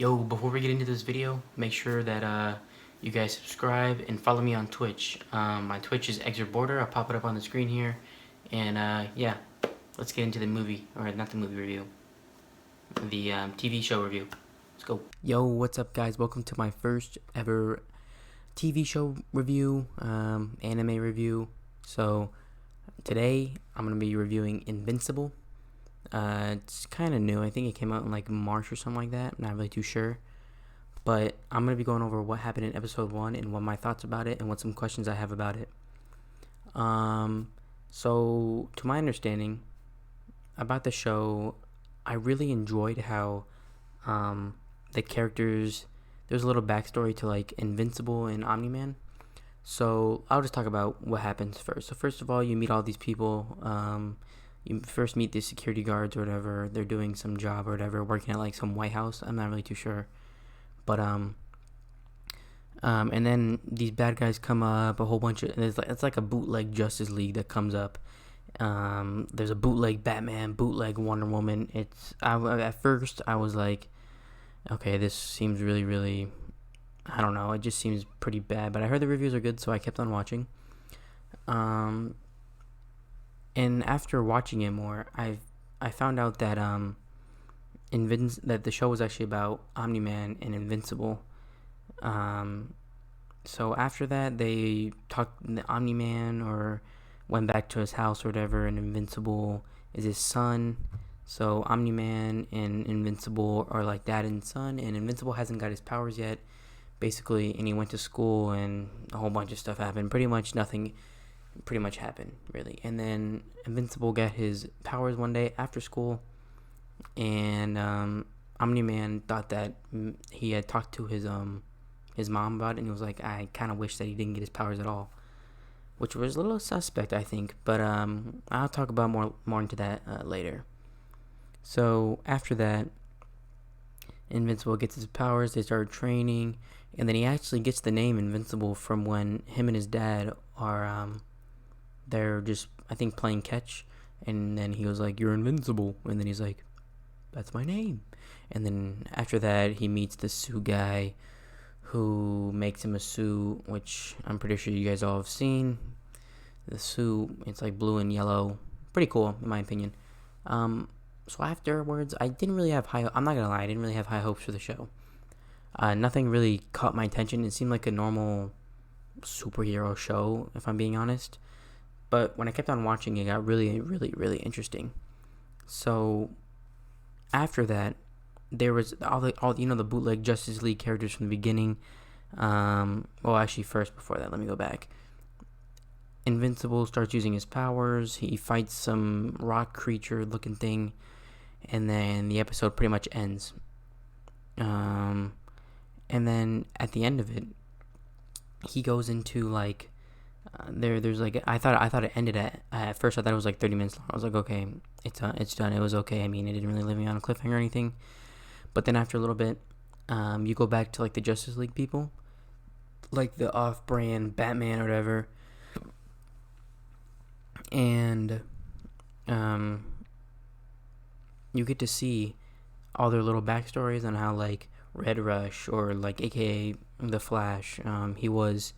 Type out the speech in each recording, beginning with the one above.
Yo, before we get into this video, make sure that you guys subscribe and follow me on Twitch. My Twitch is Exrt Border. I'll pop it up on the screen here. And yeah, let's get into the movie, or not the movie review, the TV show review. Let's go. Yo, what's up, guys? Welcome to my first ever TV show review, anime review. So today I'm gonna be reviewing Invincible. It's kind of new. I think it came out in like March or something like that. I'm not really too sure. But I'm going to be going over what happened in episode 1 and what my thoughts about it and what some questions I have about it. So, to my understanding about the show, I really enjoyed how the characters, there's a little backstory to like Invincible and Omni-Man. So, I'll just talk about what happens first. So, first of all, you meet all these people. You first meet the security guards or whatever. They're doing some job or whatever, working at like some White House. I'm not really too sure. But and then these bad guys come up, a whole bunch of, it's like a bootleg Justice League that comes up. There's a bootleg Batman, bootleg Wonder Woman. At first I was like, okay, this seems really, really, I don't know, it just seems pretty bad. But I heard the reviews are good, so I kept on watching. And after watching it more, I found out that that the show was actually about Omni-Man and Invincible. So after that, they talked the Omni-Man or went back to his house or whatever, and Invincible is his son. So Omni-Man and Invincible are like dad and son, and Invincible hasn't got his powers yet, basically, and he went to school and a whole bunch of stuff happened. Pretty much happened, really. And then Invincible got his powers one day after school, and Omni-Man thought that he had talked to his mom about it, and he was like, I kind of wish that he didn't get his powers at all, which was a little suspect, I think. But I'll talk about more into that later. So after that, Invincible gets his powers. They start training, and then he actually gets the name Invincible from when him and his dad are they're just, I think, playing catch, and then he was like, "You're invincible," and then he's like, "That's my name." And then after that, he meets the suit guy who makes him a suit, which I'm pretty sure you guys all have seen. The suit, it's like blue and yellow. Pretty cool, in my opinion. So afterwards, I'm not gonna lie, I didn't really have high hopes for the show. Nothing really caught my attention. It seemed like a normal superhero show, if I'm being honest. But when I kept on watching, it got really, really, really interesting. So after that, there was all the bootleg Justice League characters from the beginning. First, before that, let me go back. Invincible starts using his powers. He fights some rock creature looking thing, and then the episode pretty much ends. And then at the end of it, he goes into like there's like I thought it ended at first. I thought it was like 30 minutes long. I was like, okay, it's done. It was okay. I mean, it didn't really leave me on a cliffhanger or anything. But then after a little bit, you go back to like the Justice League people, like the off-brand Batman or whatever, and you get to see all their little backstories on how like Red Rush, or like AKA the Flash, he was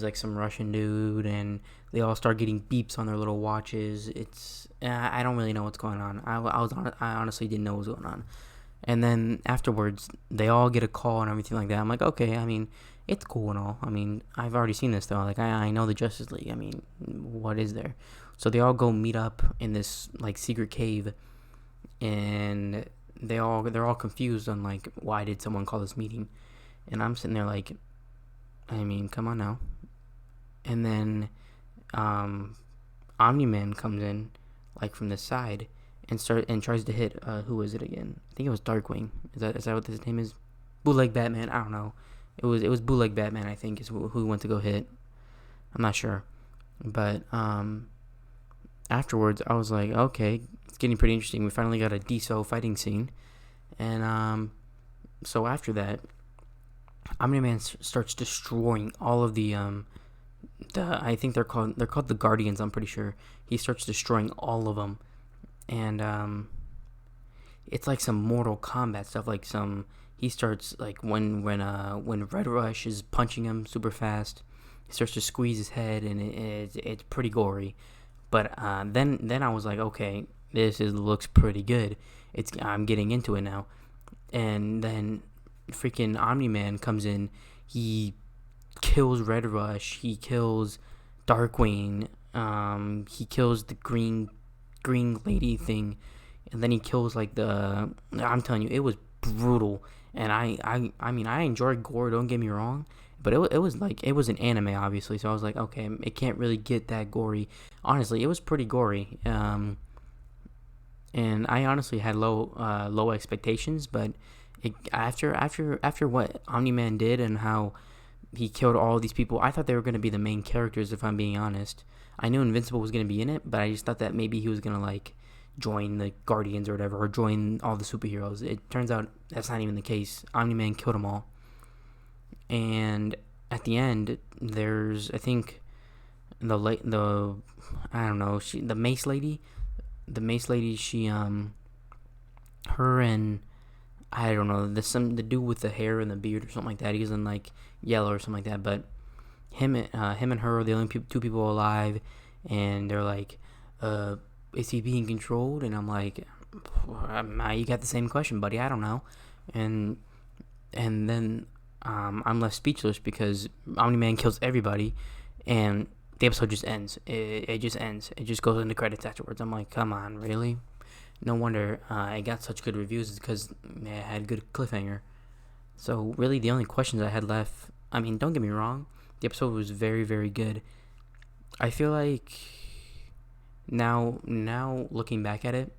like some Russian dude, and they all start getting beeps on their little watches. I don't really know what's going on. I honestly didn't know what was going on. And then afterwards, they all get a call and everything like that. I'm like, okay, I mean, it's cool and all. I mean, I've already seen this though. Like, I know the Justice League. I mean, what is there? So they all go meet up in this like secret cave, and they're all confused on like, why did someone call this meeting? And I'm sitting there like, I mean, come on now. And then Omni-Man comes in like from the side and tries to hit who was it again? I think it was Darkwing. Is that what his name is? Bootleg Batman. I don't know. It was Bootleg Batman, I think, is who he went to go hit. I'm not sure. But afterwards, I was like, okay, it's getting pretty interesting. We finally got a DSO fighting scene. And so after that, Omni-Man starts destroying all of the I think they're called the Guardians, I'm pretty sure. He starts destroying all of them. And it's like some Mortal Kombat stuff, like some he starts like when Red Rush is punching him super fast, he starts to squeeze his head, and it's pretty gory. But then I was like, okay, looks pretty good. I'm getting into it now. And then freaking Omni Man comes in. He kills Red Rush. He kills Darkwing. He kills the green lady thing, and then he kills like the. I'm telling you, it was brutal. And I mean, I enjoy gore. Don't get me wrong, but it was like it was an anime, obviously. So I was like, okay, it can't really get that gory. Honestly, it was pretty gory. And I honestly had low expectations, but after what Omni Man did and how he killed all these people, I thought they were going to be the main characters. If I'm being honest, I knew Invincible was going to be in it, but I just thought that maybe he was going to like join the Guardians or whatever, or join all the superheroes. It turns out that's not even the case. Omni Man killed them all, and at the end, there's I think the I don't know, the mace lady, she her and I don't know, the dude with the hair and the beard or something like that. He's in like yellow or something like that. But him and her are the only two people alive, and they're like, is he being controlled? And I'm like, you got the same question, buddy. I don't know. And then I'm left speechless because Omni Man kills everybody, and the episode just ends. It just ends. It just goes into credits afterwards. I'm like, come on, really? No wonder it got such good reviews, because it had good cliffhanger. So really, the only questions I had left. I mean, don't get me wrong, the episode was very, very good. I feel like now looking back at it,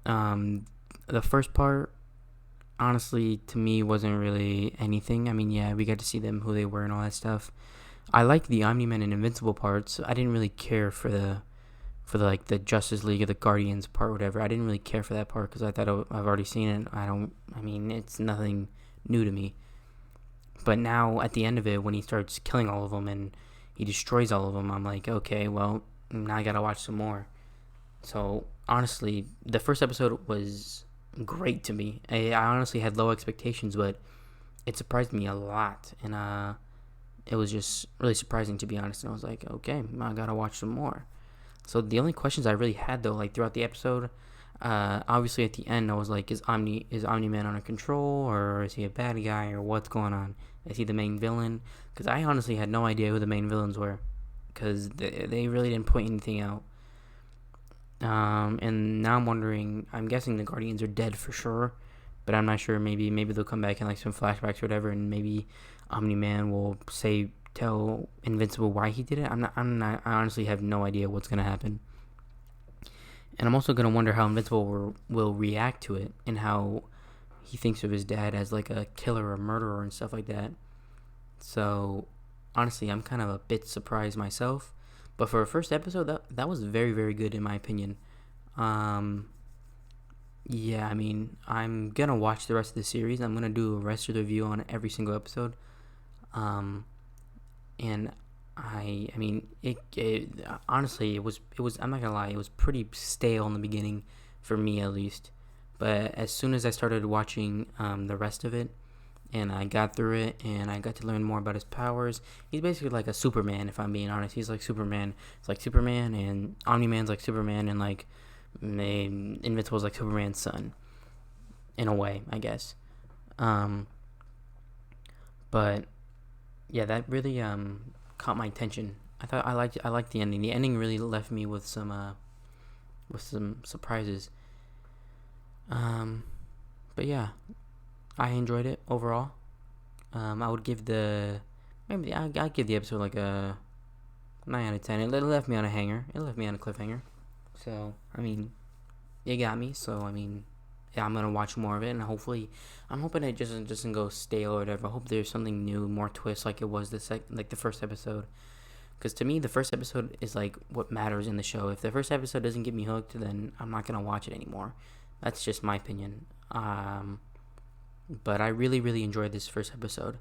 the first part, honestly, to me, wasn't really anything. I mean, yeah, we got to see them, who they were, and all that stuff. I like the Omni-Man and Invincible parts. I didn't really care for the like the Justice League or the Guardians part, whatever. I didn't really care for that part because I thought I've already seen it. I mean, it's nothing new to me. But now at the end of it, when he starts killing all of them and he destroys all of them, I'm like, okay, well, now I gotta watch some more. So honestly, the first episode was great to me. I honestly had low expectations, but it surprised me a lot, and it was just really surprising, to be honest. And I was like, okay, I gotta watch some more. So the only questions I really had, though, like throughout the episode, obviously at the end I was like, is Omni-Man under control, or is he a bad guy, or what's going on? Is he the main villain? Because I honestly had no idea who the main villains were, because they really didn't point anything out. And now I'm wondering, I'm guessing the Guardians are dead for sure, but I'm not sure. Maybe they'll come back in like some flashbacks or whatever, and maybe Omni-Man will tell Invincible why he did it. I honestly have no idea what's gonna happen. And I'm also gonna wonder how Invincible will react to it, and how he thinks of his dad as like a killer or murderer and stuff like that. So honestly, I'm kind of a bit surprised myself. But for a first episode, that was very, very good in my opinion. Yeah, I mean, I'm gonna watch the rest of the series. I'm gonna do a rest of the review on every single episode. And I mean, it honestly, it was. I'm not gonna lie, it was pretty stale in the beginning, for me at least. But as soon as I started watching the rest of it, and I got through it, and I got to learn more about his powers, he's basically like a Superman, if I'm being honest. He's like Superman. It's like Superman, and Omni-Man's like Superman, and like Invincible's like Superman's son, in a way, I guess. But yeah, that really caught my attention. I liked the ending. The ending really left me with some surprises. But yeah, I enjoyed it overall. I would give I'd give the episode like a 9 out of 10. It left me on a hanger. It left me on a cliffhanger. So I mean, it got me. So I mean, yeah, I'm gonna watch more of it, and hopefully, I'm hoping it just doesn't go stale or whatever. I hope there's something new, more twists, like it was like the first episode. Because to me, the first episode is like what matters in the show. If the first episode doesn't get me hooked, then I'm not gonna watch it anymore. That's just my opinion. But I really, really enjoyed this first episode.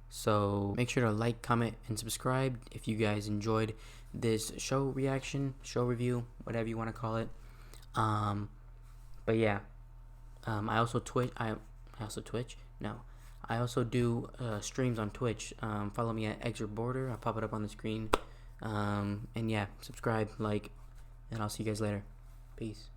So make sure to like, comment, and subscribe if you guys enjoyed this show reaction, show review, whatever you want to call it. But yeah, I also Twitch. I also Twitch. No, I also do streams on Twitch. Follow me at Exrt Border. I'll pop it up on the screen. And yeah, subscribe, like, and I'll see you guys later. Peace.